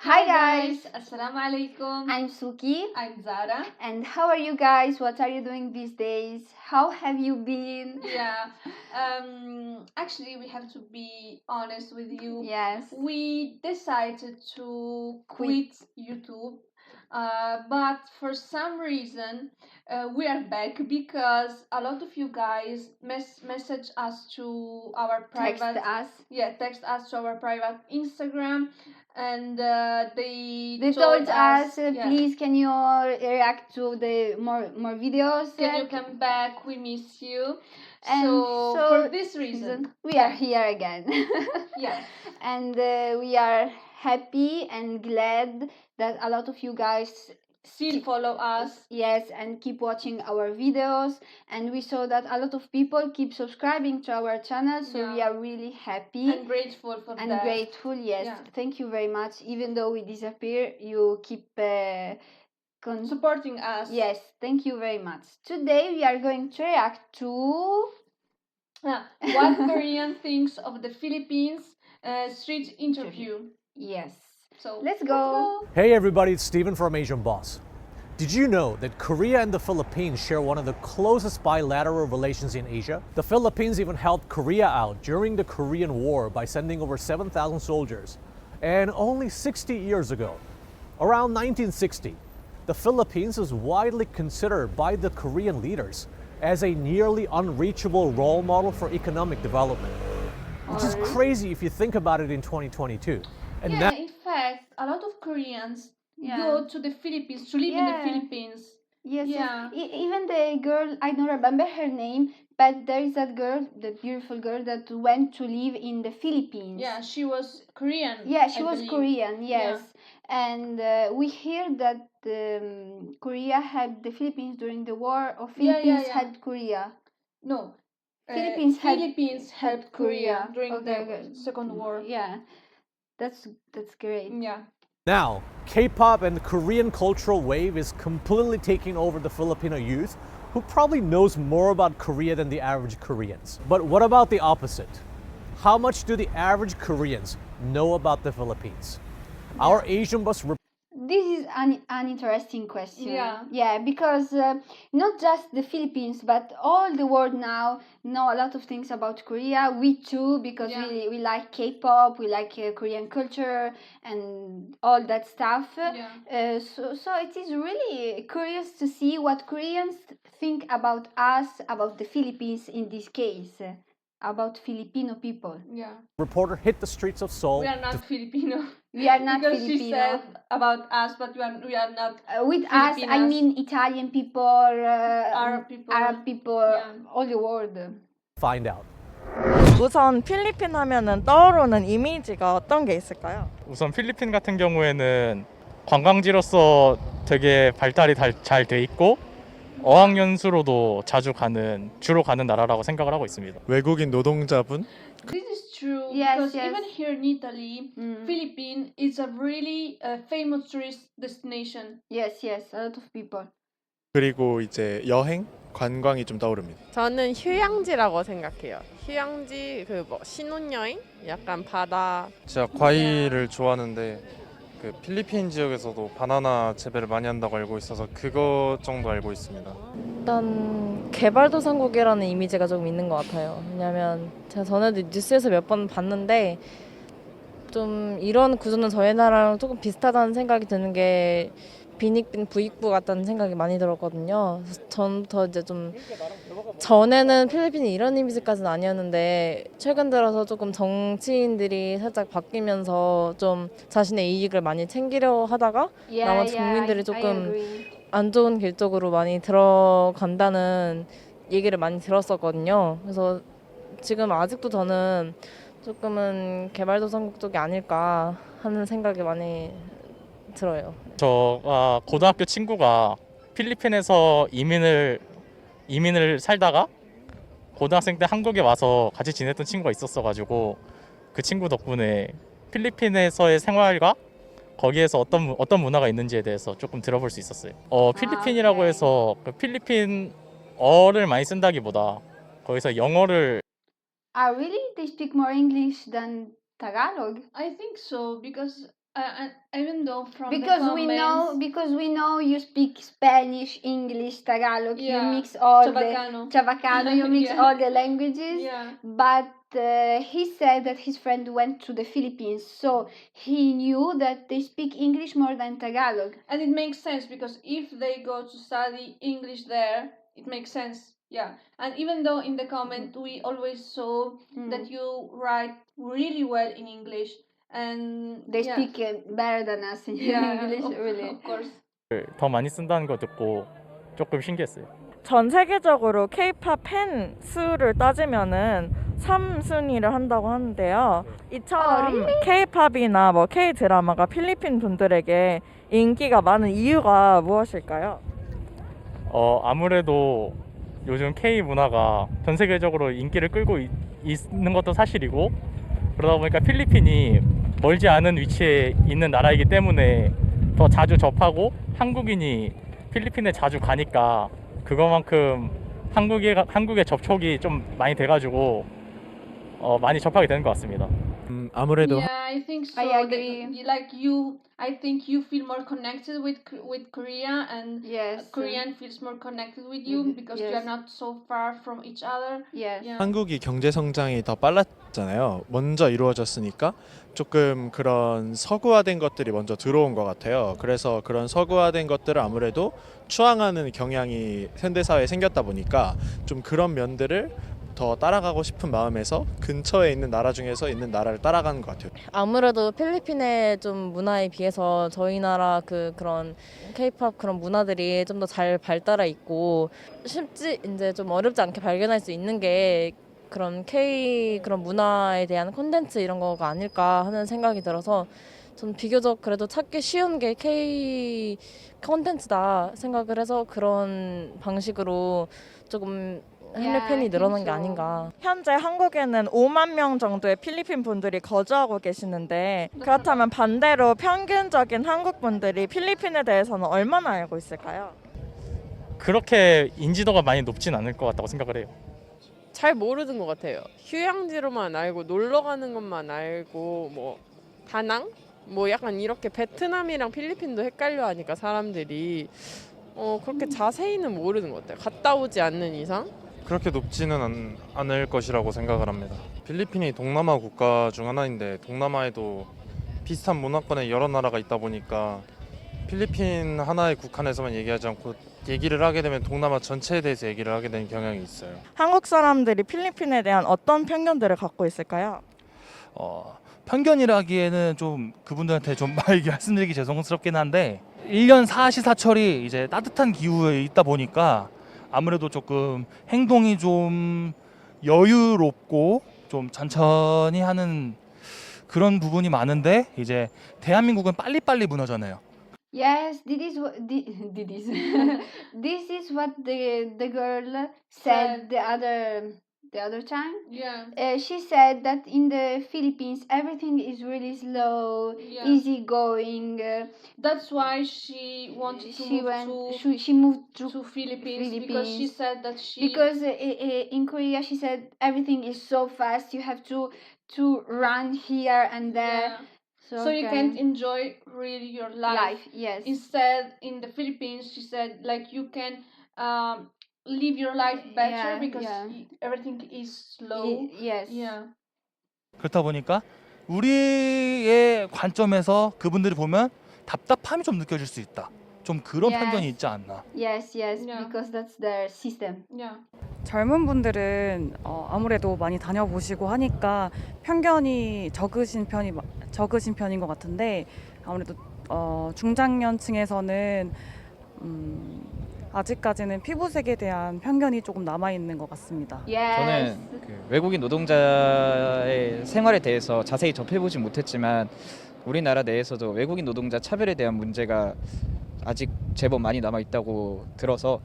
Hi guys, Assalamu alaikum. I'm Suki. I'm Zara. And how are you guys? What are you doing these days? How have you been? Yeah, actually, we have to be honest with you. Yes. We decided to quit YouTube, but for some reason, we are back because a lot of you guys message us to our private. Text us to our private Instagram, and they told us, yeah, please, can you react to the more videos? Can you come back? We miss you. And so for this reason, we are here again. Yes. And we are happy and glad that a lot of you guys still follow us. Yes, and keep watching our videos. And we saw that a lot of people keep subscribing to our channel, so we are really happy and grateful for and that. grateful. Yes, thank you very much. Even though we disappear, you keep supporting us. Yes, thank you very much. Today we are going to react to what Korean thinks of the Philippines street interview. Yes. So let's go. Hey everybody, it's Steven from Asian Boss. Did you know that Korea and the Philippines share one of the closest bilateral relations in Asia? The Philippines even helped Korea out during the Korean War by sending over 7,000 soldiers. And only 60 years ago, around 1960, the Philippines was widely considered by the Korean leaders as a nearly unreachable role model for economic development. Which is crazy if you think about it in 2022. And in fact, a lot of Koreans go to the Philippines to live in the Philippines. Yes. Even the girl, I don't remember her name, but there is that girl, the beautiful girl that went to live in the Philippines. Yeah, she was Korean. Yeah, she was Korean, yes. And we hear that Korea had the Philippines during the war, or Philippines had Korea. No, Philippines helped Korea during the Second War. Yeah, that's great. Yeah. Now, K-pop and the Korean cultural wave is completely taking over the Filipino youth, who probably knows more about Korea than the average Koreans. But what about the opposite? How much do the average Koreans know about the Philippines? Our Asian Bus This is an interesting question. Yeah, because not just the Philippines, but all the world now know a lot of things about Korea. We too, because we like K-pop, we like Korean culture and all that stuff. So it is really curious to see what Koreans think about us, about the Philippines in this case. About Filipino people. Yeah. Reporter hit the streets of Seoul. We are not Filipino. We are not because Filipino. She said about us, but we are not. With Filipinas. us, I mean Italian people, Arab people, all the world. Find out. 우선 필리핀 하면은 떠오르는 이미지가 어떤 게 있을까요? 우선 필리핀 같은 경우에는 관광지로서 되게 발달이 잘 돼 있고 어학연수로도 주로 가는 나라라고 생각을 하고 있습니다. 외국인 노동자분? This is true. Yes, because even here in Italy, Philippines is a really famous tourist destination. Yes, a lot of people. 그리고 이제 여행, 관광이 좀 떠오릅니다. 저는 휴양지라고 생각해요. 휴양지 신혼여행, 약간 바다. 제가 과일을 좋아하는데 그 필리핀 지역에서도 바나나 재배를 많이 한다고 알고 있어서 그것 정도 알고 있습니다. 일단 개발도상국이라는 이미지가 좀 있는 것 같아요. 왜냐하면 제가 전에도 뉴스에서 몇 번 봤는데 좀 이런 구조는 저희 나라랑 조금 비슷하다는 생각이 드는 게 빈익빈 부익부 같다는 생각이 많이 들었거든요. 전부터 이제 좀 전에는 필리핀이 이런 이미지까지는 아니었는데 최근 들어서 조금 정치인들이 살짝 바뀌면서 좀 자신의 이익을 많이 챙기려 하다가 나머지 국민들이 조금 안 좋은 길 쪽으로 많이 들어간다는 얘기를 많이 들었었거든요. 그래서 지금 아직도 저는 조금은 개발도상국 쪽이 아닐까 하는 생각이 많이 들어요. 저 고등학교 친구가 필리핀에서 이민을 살다가 고등학생 때 한국에 와서 같이 지냈던 친구가 있었어가지고 그 친구 덕분에 필리핀에서의 생활과 거기에서 어떤 문화가 있는지에 대해서 조금 들어볼 수 있었어요. 필리핀이라고 해서 그 필리핀어를 많이 쓴다기보다 거기서 영어를 Really? They speak more English than Tagalog? I think so because and even though from the Because we know you speak Spanish, English, Tagalog. You Yeah, mix all Chabacano. the Chabacano. You mix Yeah. all the languages. Yeah. But he said that his friend went to the Philippines, so he knew that they speak English more than Tagalog. And it makes sense because if they go to study English there, it makes sense. Yeah. And even though in the comment we always saw that you write really well in English and They yeah. speak better than us in Yeah, English, of, really. of course. 더 많이 쓴다는 거 듣고 조금 신기했어요. 전 세계적으로 K-pop 팬 수를 따지면은 3순위를 한다고 하는데요. 이처럼 K-팝이나 뭐 K-드라마가 필리핀 분들에게 인기가 많은 이유가 무엇일까요? 아무래도 요즘 K 문화가 전 세계적으로 인기를 끌고 있는 것도 사실이고 그러다 보니까 필리핀이 멀지 않은 위치에 있는 나라이기 때문에 더 자주 접하고 한국인이 필리핀에 자주 가니까 그거만큼 한국의 접촉이 좀 많이 돼가지고 많이 접하게 되는 것 같습니다. 아무래도 Yeah, I think so. I agree. I think you feel more connected with Korea, and Yes. Korean feels more connected with you because you yes. are not so far from each other. Yes. Yeah. 한국이 경제 성장이 더 빨랐잖아요. 먼저 이루어졌으니까 조금 그런 서구화된 것들이 먼저 들어온 것 같아요. 그래서 그런 서구화된 것들을 아무래도 추앙하는 경향이 현대 사회에 생겼다 보니까 좀 그런 면들을 더 따라가고 싶은 마음에서 근처에 있는 나라 중에서 있는 나라를 따라가는 것 같아요. 아무래도 필리핀의 좀 문화에 비해서 저희 나라 그런 K-pop 그런 문화들이 좀 더 잘 발달해 있고 쉽지 이제 좀 어렵지 않게 발견할 수 있는 게 그런 K 그런 문화에 대한 콘텐츠 이런 거가 아닐까 하는 생각이 들어서 좀 비교적 그래도 찾기 쉬운 게 K 콘텐츠다 생각을 해서 그런 방식으로 조금 Yeah, 필리핀이 I 늘어난 think 게 so. 아닌가. 현재 한국에는 5만 명 정도의 필리핀 분들이 거주하고 계시는데 그렇다면 반대로 평균적인 한국 분들이 필리핀에 대해서는 얼마나 알고 있을까요? 그렇게 인지도가 많이 높진 않을 것 같다고 생각을 해요. 잘 모르는 것 같아요. 휴양지로만 알고 놀러 가는 것만 알고 뭐 다낭? 뭐 약간 이렇게 베트남이랑 필리핀도 헷갈려 하니까 사람들이 그렇게 자세히는 모르는 것 같아요. 갔다 오지 않는 이상. 그렇게 높지는 않을 것이라고 생각을 합니다. 필리핀이 동남아 국가 중 하나인데 동남아에도 비슷한 문화권의 여러 나라가 있다 보니까 필리핀 하나의 국한에서만 얘기하지 않고 얘기를 하게 되면 동남아 전체에 대해서 얘기를 하게 되는 경향이 있어요. 한국 사람들이 필리핀에 대한 어떤 편견들을 갖고 있을까요? 편견이라기에는 좀 그분들한테 좀 말씀드리기 죄송스럽긴 한데 1년 사시사철이 이제 따뜻한 기후에 있다 보니까 아무래도 조금 행동이 좀 여유롭고 좀 천천히 하는 그런 부분이 많은데 이제 대한민국은 빨리빨리 무너져나요. Yes, this is what this is what the girl said the other time. Yeah. She said that in the Philippines everything is really slow, Yeah. easygoing. That's why she wanted to She moved to to Philippines because she said that she because in Korea she said everything is so fast. You have to run here and there. yeah. So you can't enjoy really your life. Yes. Instead, in the Philippines, she said like you can live your life better Yeah, because yeah. everything is slow. Yes. Yeah. 그렇다 보니까 우리의 관점에서 그분들이 보면 답답함이 좀 느껴질 수 있다. 좀 그런 Yes. 편견이 있지 않나. Yes. Yeah. Because that's their system. Yeah. 젊은 분들은 아무래도 많이 다녀보시고 하니까 편견이 적으신 편인 것 같은데 아무래도 중장년층에서는 아직까지는 피부색에 대한 편견이 조금 남아 있는 것 같습니다. Yes. 저는 그 외국인 노동자의 생활에 대해서 자세히 접해보진 못했지만 우리나라 내에서도 외국인 노동자 차별에 대한 문제가 아직 제법 많이 남아 있다고 들어서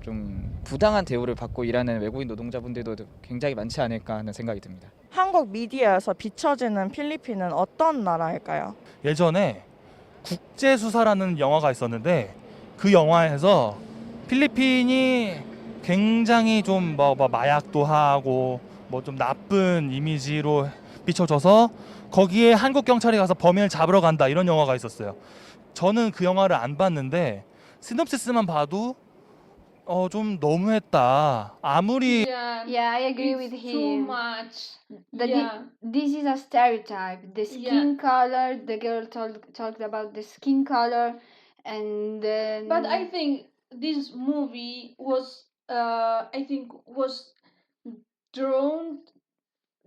좀 부당한 대우를 받고 일하는 외국인 노동자분들도 굉장히 많지 않을까 하는 생각이 듭니다. 한국 미디어에서 비춰지는 필리핀은 어떤 나라일까요? 예전에 국제수사라는 영화가 있었는데 그 영화에서 필리핀이 굉장히 좀 마약도 하고 뭐 좀 나쁜 이미지로 비춰져서 거기에 한국 경찰이 가서 범인을 잡으러 간다 이런 영화가 있었어요. 저는 그 영화를 안 봤는데 시놉시스만 봐도 좀 너무했다. 아무리 Yeah, Yeah, I agree it's with too him. much. That Yeah, this is a stereotype. The yeah. skin color, the girl talked about the skin color, and But I think this movie was, I think, was drawn,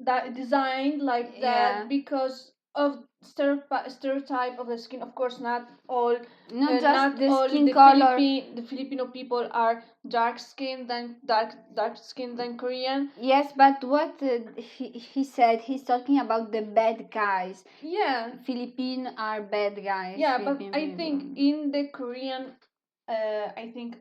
that designed like that yeah, because of stereotype of the skin. Of course, not all, not just not the all skin color. The Filipino people are dark skinned than dark skinned than Korean. Yes, but what he said, he's talking about the bad guys. Yeah, Philippine are bad guys. yeah, but Philippine I think people. in the Korean, I think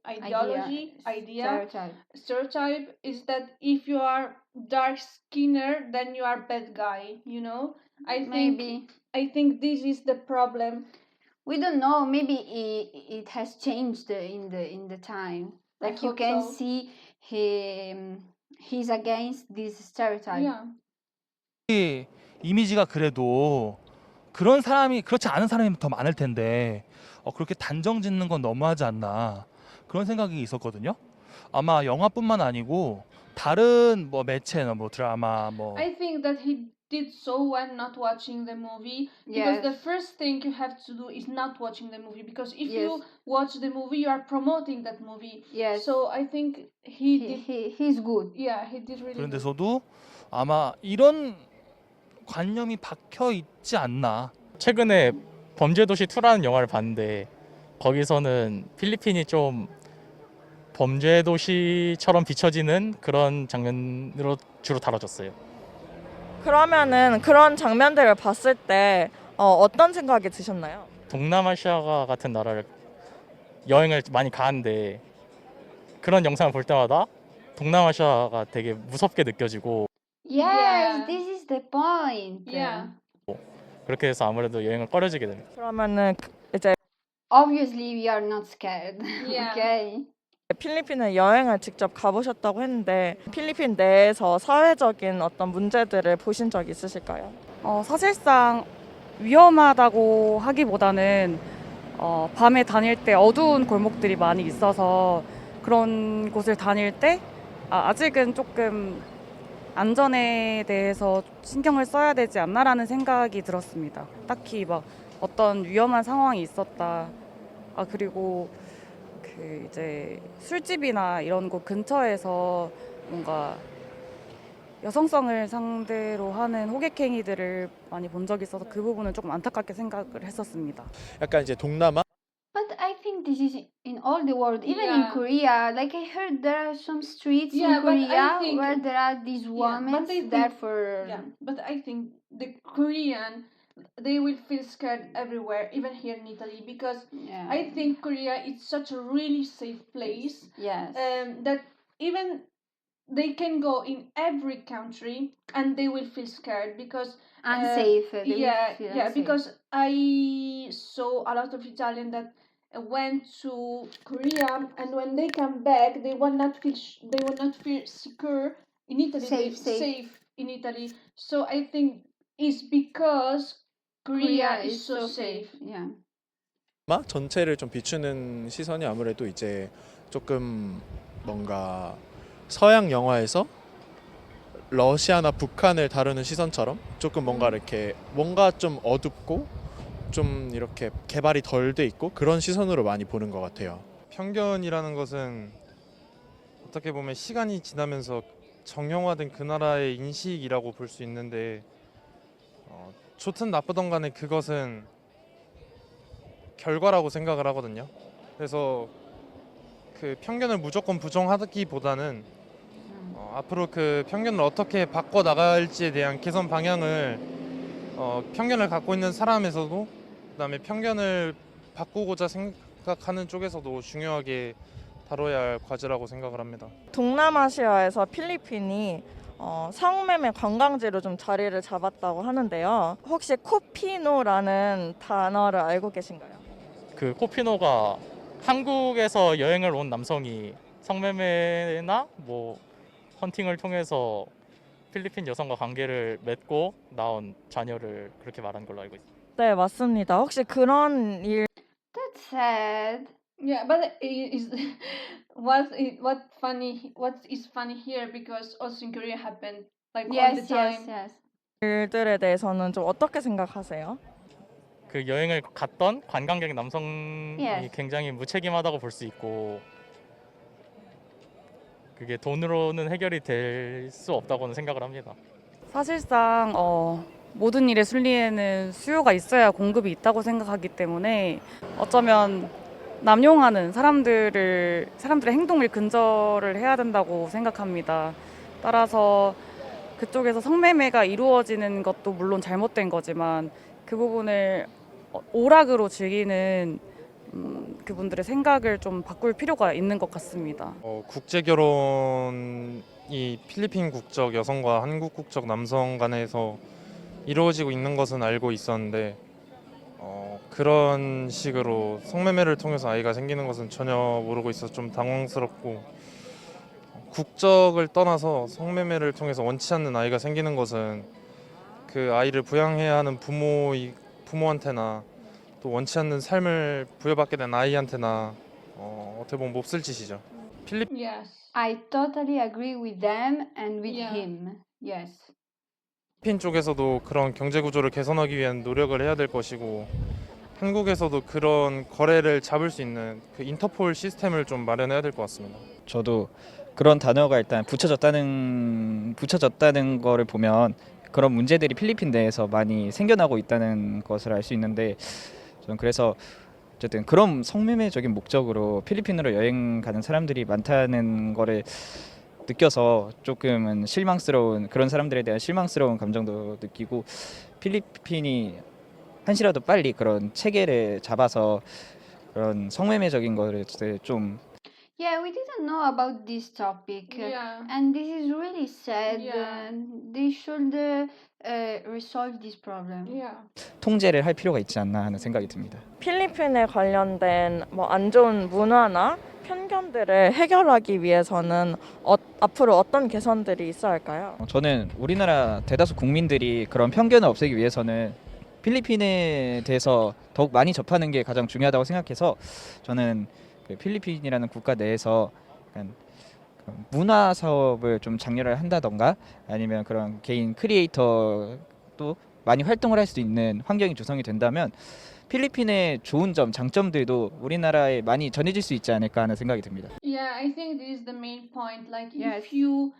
ideology, idea, stereotype is that if you are dark skinner, then you are bad guy. You know, Maybe. I think this is the problem. We don't know. Maybe it has changed in the time. I Like you hope can so. see he's against this stereotype. Yeah. 이미지가 그래도 그런 사람이 그렇지 않은 사람이 더 많을 텐데 그렇게 단정 짓는 건 너무하지 않나 그런 생각이 있었거든요. 아마 영화뿐만 아니고 다른 뭐 매체나 뭐 드라마 뭐 I think that he did so well not watching the movie, because Yes. the first thing you have to do is not watching the movie, because if Yes. you watch the movie you are promoting that movie. Yes. So I think he did. He's good. Yeah, he did really 그런 good. 데서도 아마 이런 관념이 박혀 있지 않나. 최근에 범죄도시 2라는 영화를 봤는데 거기서는 필리핀이 좀 범죄도시처럼 비춰지는 그런 장면으로 주로 다뤄졌어요. 그러면은 그런 장면들을 봤을 때 어떤 생각이 드셨나요? 동남아시아 같은 나라를 여행을 많이 가는데 그런 영상을 볼 때마다 동남아시아가 되게 무섭게 느껴지고 Yes, Yeah. this is the point. Yeah. 그렇게 해서 아무래도 여행을 꺼려지게 됩니다. 그러면은 이제 Obviously, we are not scared. Yeah. Okay. 필리핀에 여행을 직접 가보셨다고 했는데 필리핀 내에서 사회적인 어떤 문제들을 보신 적 있으실까요? 사실상 위험하다고 하기보다는 밤에 다닐 때 어두운 골목들이 많이 있어서 그런 곳을 다닐 때 아직은 조금 안전에 대해서 신경을 써야 되지 않나라는 생각이 들었습니다. 딱히 막 어떤 위험한 상황이 있었다. 그리고 그 이제 술집이나 이런 곳 근처에서 뭔가 여성성을 상대로 하는 호객행위들을 많이 본 적이 있어서 그 부분은 조금 안타깝게 생각을 했었습니다. 약간 이제 동남아 But I think this is in all the world, even in Yeah. Korea. Like I heard there are some streets Yeah, in but I Korea think- where there are these Yeah, but women I think- there for. Yeah, but I think the Korean, they will feel scared everywhere, even here in Italy, because Yeah. I think Korea is such a really safe place, Yes. that even they can go in every country and they will feel scared because Unsafe. They will yeah, feel yeah, unsafe. because I saw a lot of Italian that went to Korea, and when they come back they will not feel secure in Italy. Safe. Safe in Italy. So I think it's because Korea is so safe. Yeah. 전체를 좀 비추는 시선이 아무래도 이제 조금 뭔가 서양 영화에서 러시아나 북한을 다루는 시선처럼 조금 뭔가 이렇게 뭔가 좀 어둡고 좀 이렇게 개발이 덜 돼 있고 그런 시선으로 많이 보는 것 같아요. 편견이라는 것은 어떻게 보면 시간이 지나면서 정형화된 그 나라의 인식이라고 볼 수 있는데 좋든 나쁘든 간에 그것은 결과라고 생각을 하거든요. 그래서 그 편견을 무조건 부정하기보다는 앞으로 그 편견을 어떻게 바꿔 나갈지에 대한 개선 방향을 편견을 갖고 있는 사람에서도 그다음에 편견을 바꾸고자 생각하는 쪽에서도 중요하게 다뤄야 할 과제라고 생각을 합니다. 동남아시아에서 필리핀이 성매매 관광지로 좀 자리를 잡았다고 하는데요. 혹시 코피노라는 단어를 알고 계신가요? 그 코피노가 한국에서 여행을 온 남성이 성매매나 뭐 헌팅을 통해서 필리핀 여성과 관계를 맺고 낳은 자녀를 그렇게 말한 걸로 알고 있습니다. 네, 맞습니다. 혹시 그런 일 That's sad. Yeah, but it is what is funny here because also in Korea happened like all the Yes, time. yes, yes. 일들에 대해서는 좀 어떻게 생각하세요? 그 여행을 갔던 관광객 남성이 Yes. 굉장히 무책임하다고 볼 수 있고 그게 돈으로는 해결이 될 수 없다고는 생각을 합니다. 사실상 모든 일의 순리에는 수요가 있어야 공급이 있다고 생각하기 때문에 어쩌면 남용하는 사람들의 행동을 근절을 해야 된다고 생각합니다. 따라서 그쪽에서 성매매가 이루어지는 것도 물론 잘못된 거지만 그 부분을 오락으로 즐기는 그분들의 생각을 좀 바꿀 필요가 있는 것 같습니다. 국제 결혼이 필리핀 국적 여성과 한국 국적 남성 간에서 이루어지고 있는 것은 알고 있었는데 그런 식으로 성매매를 통해서 아이가 생기는 것은 전혀 모르고 있어서 좀 당황스럽고 국적을 떠나서 성매매를 통해서 원치 않는 아이가 생기는 것은 그 아이를 부양해야 하는 부모한테나 또 원치 않는 삶을 부여받게 된 아이한테나 어떻게 보면 몹쓸 짓이죠. Yes. I totally agree with them and with Yeah. him. Yes. 필리핀 쪽에서도 그런 경제 구조를 개선하기 위한 노력을 해야 될 것이고 한국에서도 그런 거래를 잡을 수 있는 그 인터폴 시스템을 좀 마련해야 될 것 같습니다. 저도 그런 단어가 일단 붙여졌다는 거를 보면 그런 문제들이 필리핀 내에서 많이 생겨나고 있다는 것을 알 수 있는데 저는 그래서 어쨌든 그런 성매매적인 목적으로 필리핀으로 여행 가는 사람들이 많다는 거를 느껴서 조금은 그런 사람들에 대한 실망스러운 감정도 느끼고 필리핀이 한시라도 빨리 그런 체계를 잡아서 그런 성매매적인 거를 좀 Yeah, we didn't know about this topic, Yeah. and this is really sad. Yeah. They should resolve this problem. Yeah. 통제를 할 필요가 있지 않나 하는 생각이 듭니다. 필리핀에 관련된 뭐 안 좋은 문화나 편견들을 해결하기 위해서는 앞으로 어떤 개선들이 있어야 할까요? 저는 우리나라 대다수 국민들이 그런 편견을 없애기 위해서는 필리핀에 대해서 더욱 많이 접하는 게 가장 중요하다고 생각해서 저는 그 필리핀이라는 국가 내에서 약간 그런 문화 사업을 좀 장려를 한다던가 아니면 그런 개인 크리에이터도 많이 활동을 할 수 있는 환경이 조성이 된다면 필리핀의 좋은 점, 장점들도 우리나라에 많이 전해질 수 있지 않을까 하는 생각이 듭니다. Yeah, I think this is the main point. Like Yes. if you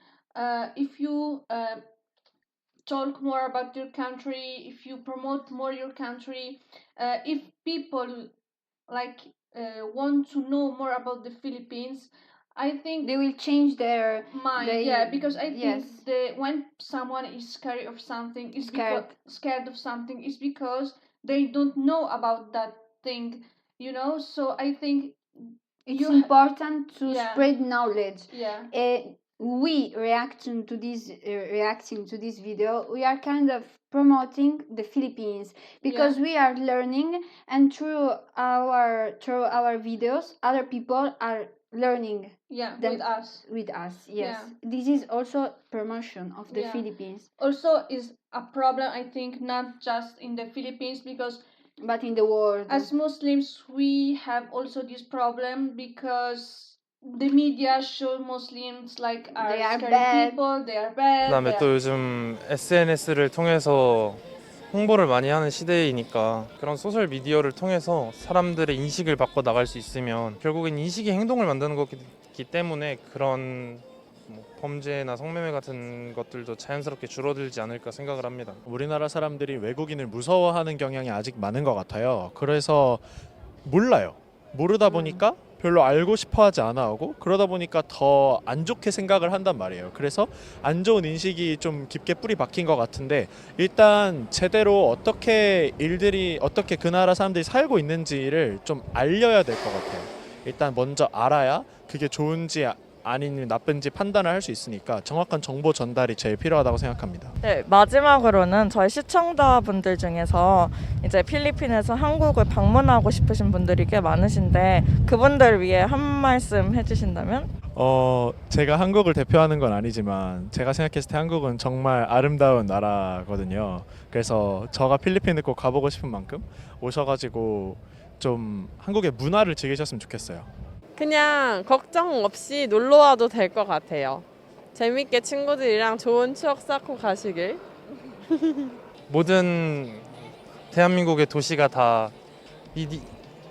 talk more about your country, if you promote more your country, if people like want to know more about the Philippines, I think They will change their mind. they- Yeah, because I think yes. when someone is scared of something, Scared. is because they don't know about that thing. So I think It's you important to Yeah. spread knowledge. yeah. We reacting to this video, we are kind of promoting the Philippines because we are learning, and through our videos, other people are learning Yeah, Them- with us. with us. Yes, Yeah. this is also promotion of the Yeah. Philippines, Also is a problem, I think, not just in the Philippines, because but in the world. as Muslims we have also this problem because the media show Muslims like They are scary bad. people, they are bad. 그다음에 they 또 요즘 SNS를 통해서 홍보를 많이 하는 시대이니까 그런 소셜 미디어를 통해서 사람들의 인식을 바꿔 나갈 수 있으면 결국엔 인식이 행동을 만드는 거기 때문에 그런 범죄나 성매매 같은 것들도 자연스럽게 줄어들지 않을까 생각을 합니다. 우리나라 사람들이 외국인을 무서워하는 경향이 아직 많은 것 같아요. 그래서 몰라요. 모르다 보니까 별로 알고 싶어 하지 않아 하고 그러다 보니까 더 안 좋게 생각을 한단 말이에요. 그래서 안 좋은 인식이 좀 깊게 뿌리 박힌 것 같은데 일단 제대로 어떻게 그 나라 사람들이 살고 있는지를 좀 알려야 될 것 같아요. 일단 먼저 알아야 그게 좋은지 아닌 나쁜지 판단을 할 수 있으니까 정확한 정보 전달이 제일 필요하다고 생각합니다. 네, 마지막으로는 저희 시청자분들 중에서 이제 필리핀에서 한국을 방문하고 싶으신 분들이 꽤 많으신데 그분들 위해 한 말씀 해주신다면? 제가 한국을 대표하는 건 아니지만 제가 생각했을 때 한국은 정말 아름다운 나라거든요. 그래서 저가 필리핀을 꼭 가보고 싶은 만큼 오셔가지고 좀 한국의 문화를 즐기셨으면 좋겠어요. 그냥 걱정 없이 놀러 와도 될 것 같아요. 재밌게 친구들이랑 좋은 추억 쌓고 가시길. 모든 대한민국의 도시가 다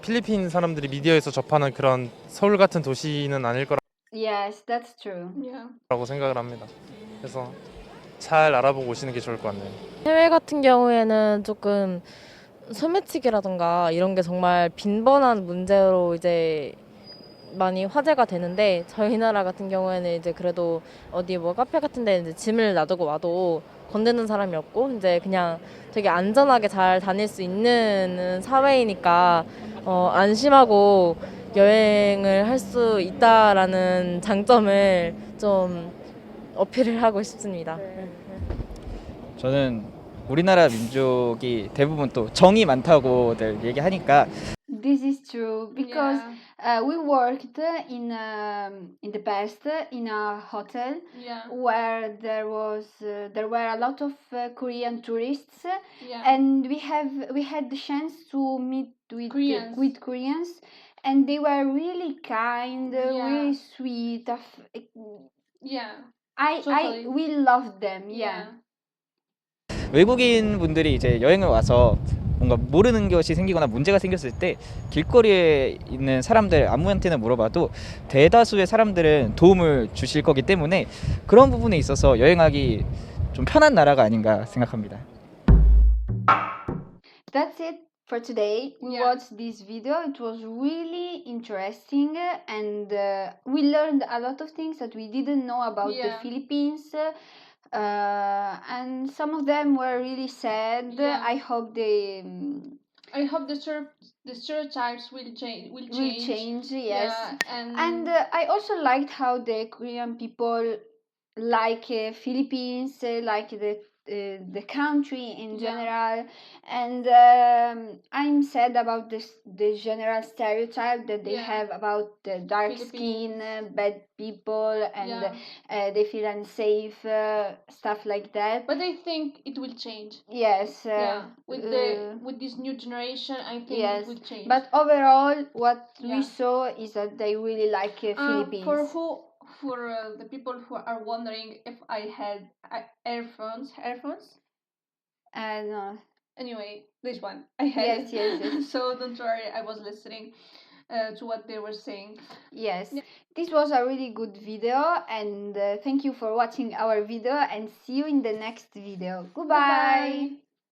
필리핀 사람들이 미디어에서 접하는 그런 서울 같은 도시는 아닐 Yes, that's true. Yeah. 거라고 생각을 합니다. 그래서 잘 알아보고 오시는 게 좋을 것 같네요. 해외 같은 경우에는 조금 소매치기라던가 이런 게 정말 빈번한 문제로 이제 많이 화제가 되는데 저희 나라 같은 경우에는 이제 그래도 어디 뭐 카페 같은 데 이제 짐을 놔두고 와도 건드는 사람이 없고 이제 그냥 되게 안전하게 잘 다닐 수 있는 사회이니까 안심하고 여행을 할 수 있다라는 장점을 좀 어필을 하고 싶습니다. 저는 우리나라 민족이 대부분 또 정이 많다고들 얘기하니까 This is true because Yeah. we worked in the past in a hotel Yeah. where there were a lot of Korean tourists, Yeah. and we had the chance to meet Koreans. with Koreans, and they were really kind, Yeah. really sweet. Yeah. I Totally. we loved them. Yeah. 외국인 분들이 이제 여행을 와서 뭔가 모르는 것이 생기거나 문제가 생겼을 때 길거리에 있는 사람들 아무한테나 물어봐도 대다수의 사람들은 도움을 주실 거기 때문에 그런 부분에 있어서 여행하기 좀 편한 나라가 아닌가 생각합니다. That's it for today. We Yeah. watched this video. It was really interesting, and we learned a lot of things that we didn't know about the Yeah. Philippines. And some of them were really sad. Yeah. I hope they I hope the stereotypes will change. will change. Yes. Yeah. And I also liked how the Korean people like Philippines, like the country in Yeah. general, and I'm sad about the general stereotype that they Yeah. have about the dark skin, Philippines. bad people, and Yeah. they feel unsafe, stuff like that. But I think it will change. Yes. Yeah. With this new generation, I think Yes, it will change. but overall, what Yeah. we saw is that they really like Philippines. For the people who are wondering if I had earphones. No. Anyway, this one I had. Yes, it. yes. So don't worry, I was listening to what they were saying. Yes, this was a really good video, and thank you for watching our video, and see you in the next video. Goodbye. Goodbye.